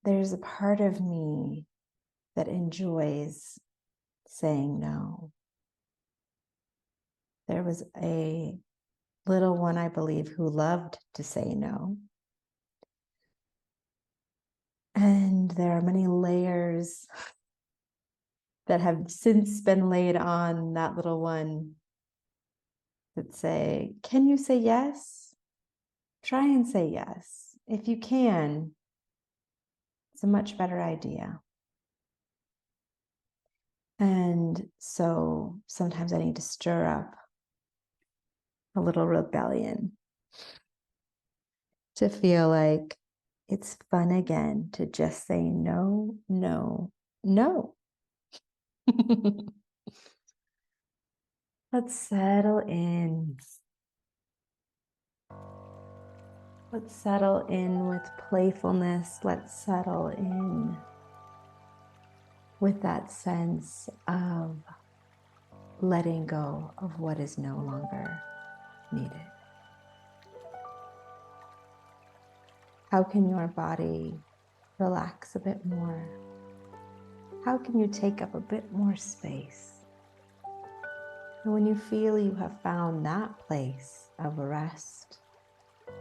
there's a part of me that enjoys saying no. There was a little one, I believe, who loved to say no. And there are many layers that have since been laid on that little one that say, can you say yes? Try and say yes. If you can, it's a much better idea. And so sometimes I need to stir up a little rebellion to feel like it's fun again to just say no, no, no. Let's settle in. Let's settle in with playfulness. Let's settle in with that sense of letting go of what is no longer needed. How can your body relax a bit more? How can you take up a bit more space? And when you feel you have found that place of rest,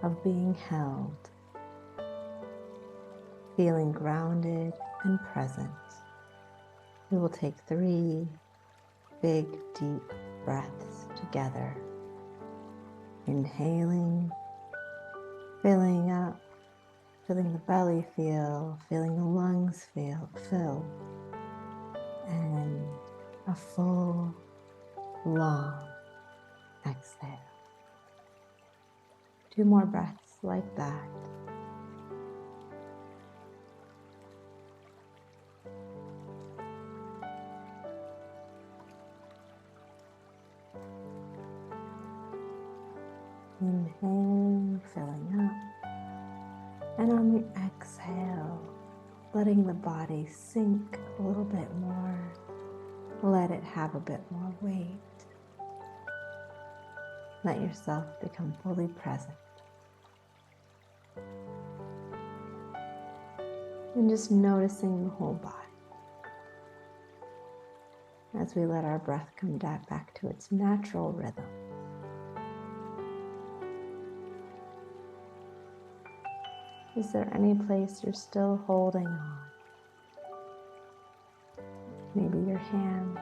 of being held, feeling grounded and present, we will take 3 big, deep breaths together. Inhaling, filling up, feeling the belly fill, feeling the lungs fill, and a full, long exhale. 2 more breaths like that. Inhaling, filling up, and on the exhale, letting the body sink a little bit more. Let it have a bit more weight. Let yourself become fully present. And just noticing the whole body as we let our breath come back to its natural rhythm. Is there any place you're still holding on? Maybe your hands.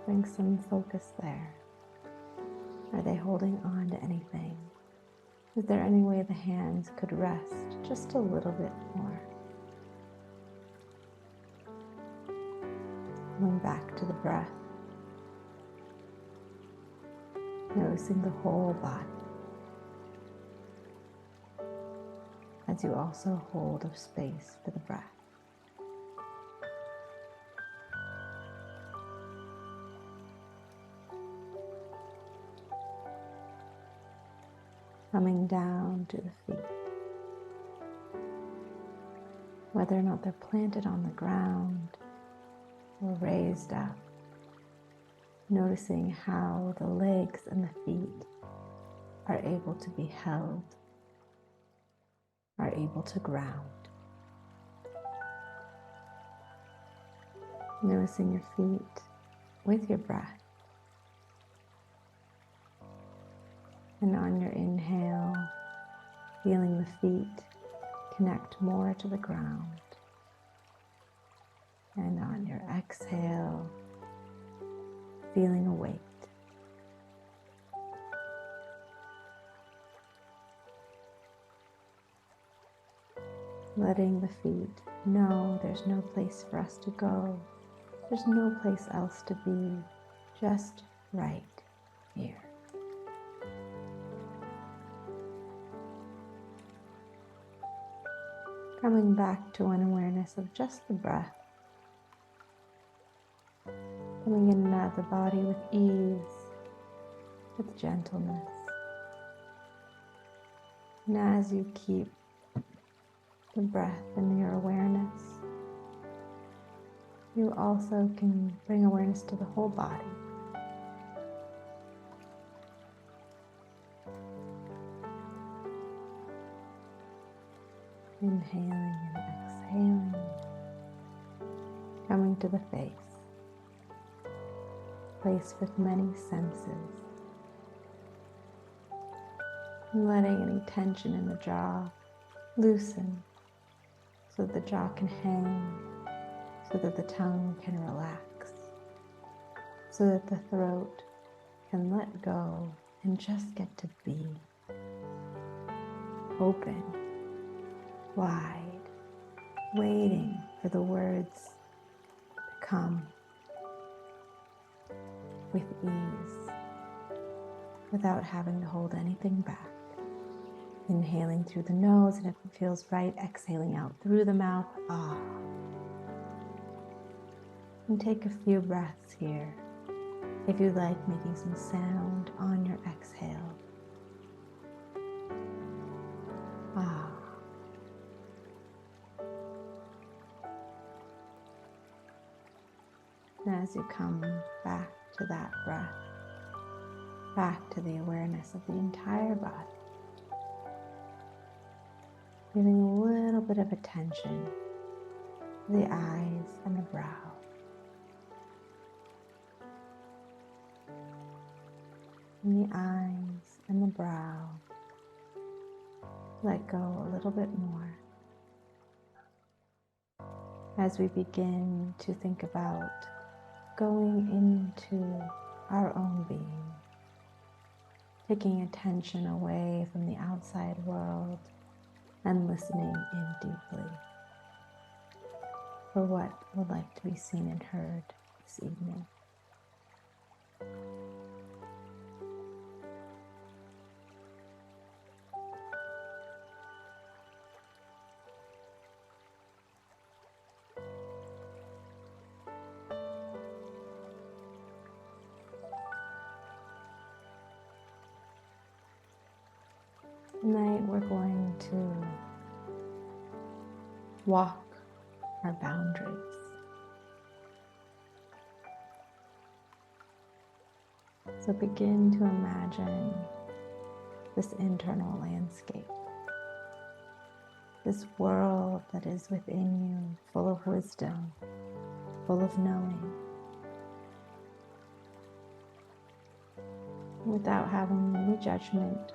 Bring some focus there. Are they holding on to anything? Is there any way the hands could rest just a little bit more? Coming back to the breath. Noticing the whole body. As you also hold of space for the breath. Coming down to the feet. Whether or not they're planted on the ground or raised up. Noticing how the legs and the feet are able to be held, are able to ground. Noticing your feet with your breath. And on your inhale, feeling the feet connect more to the ground. And on your exhale, feeling a weight. Letting the feet know there's no place for us to go. There's no place else to be, just right here. Coming back to an awareness of just the breath. Coming in and out of the body with ease, with gentleness. And as you keep the breath in your awareness, you also can bring awareness to the whole body. Inhaling and exhaling. exhaling, coming to the face, place with many senses, and letting any tension in the jaw loosen so that the jaw can hang, so that the tongue can relax, so that the throat can let go and just get to be open, wide, waiting for the words to come with ease, without having to hold anything back. Inhaling through the nose, and if it feels right, exhaling out through the mouth. And take a few breaths here. If you like, making some sound on your exhale. And as you come back to that breath, back to the awareness of the entire body, giving a little bit of attention to the eyes and the brow. And the eyes and the brow, let go a little bit more as we begin to think about going into our own being, taking attention away from the outside world and listening in deeply for what would like to be seen and heard this evening. Tonight we're going to walk our boundaries. So begin to imagine this internal landscape, this world that is within you, full of wisdom, full of knowing, without having any judgment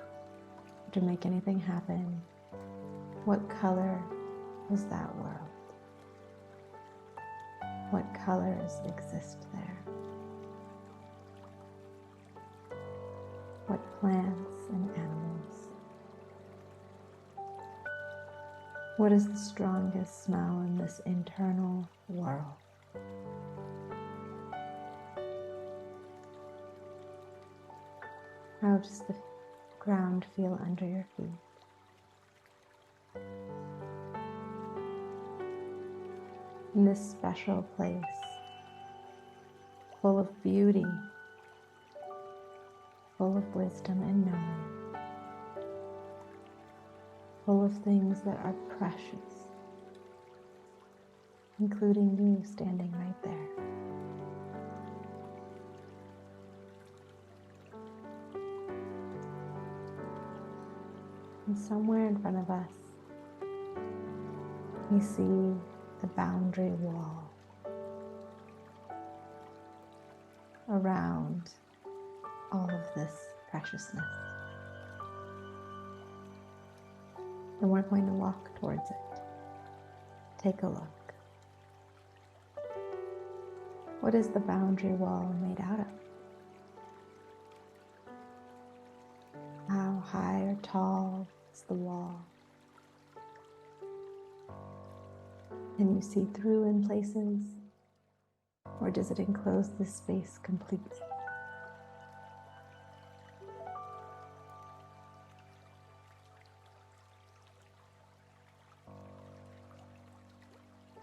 to make anything happen. What color is that world? What colors exist there? What plants and animals? What is the strongest smell in this internal world? How does the ground feel under your feet? In this special place, full of beauty, full of wisdom and knowing, full of things that are precious, including you standing right there. And somewhere in front of us, we see the boundary wall around all of this preciousness. And we're going to walk towards it. Take a look. What is the boundary wall made out of? How high or tall is the wall? Can you see through in places? Or does it enclose this space completely?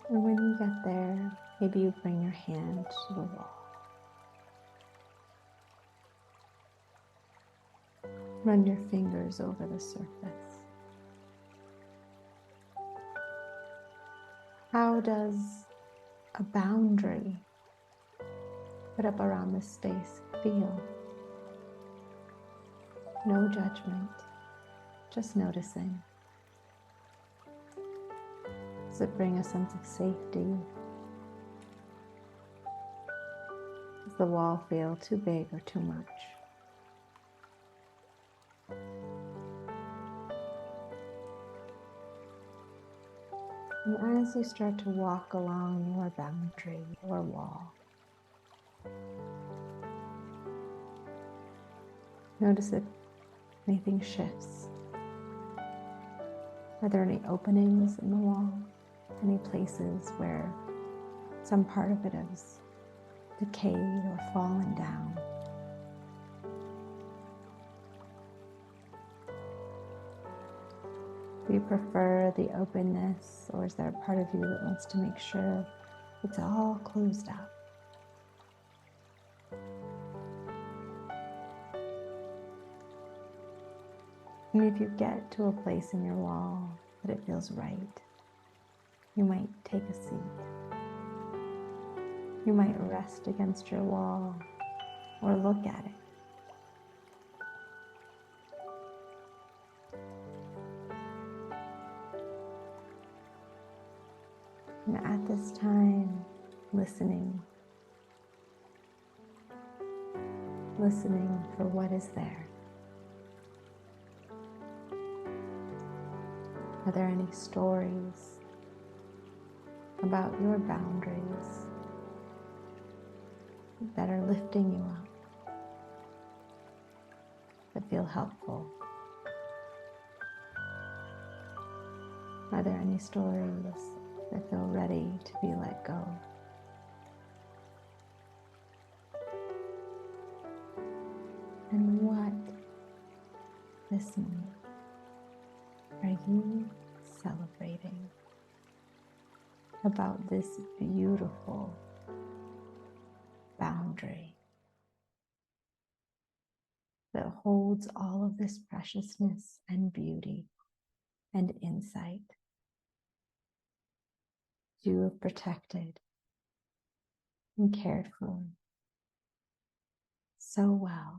And when you get there, maybe you bring your hand to the wall. Run your fingers over the surface. How does a boundary put up around this space feel? No judgment, just noticing. Does it bring a sense of safety? Does the wall feel too big or too much? And as you start to walk along your boundary or wall, notice if anything shifts. Are there any openings in the wall? Any places where some part of it has decayed or fallen down? Do you prefer the openness, or is there a part of you that wants to make sure it's all closed up? And if you get to a place in your wall that it feels right, you might take a seat. You might rest against your wall or look at it. And at this time, listening for what is there. Are there any stories about your boundaries that are lifting you up, that feel helpful? Are there any stories that feel ready to be let go? And what this moment are you celebrating about this beautiful boundary that holds all of this preciousness and beauty and insight you have protected and cared for so well?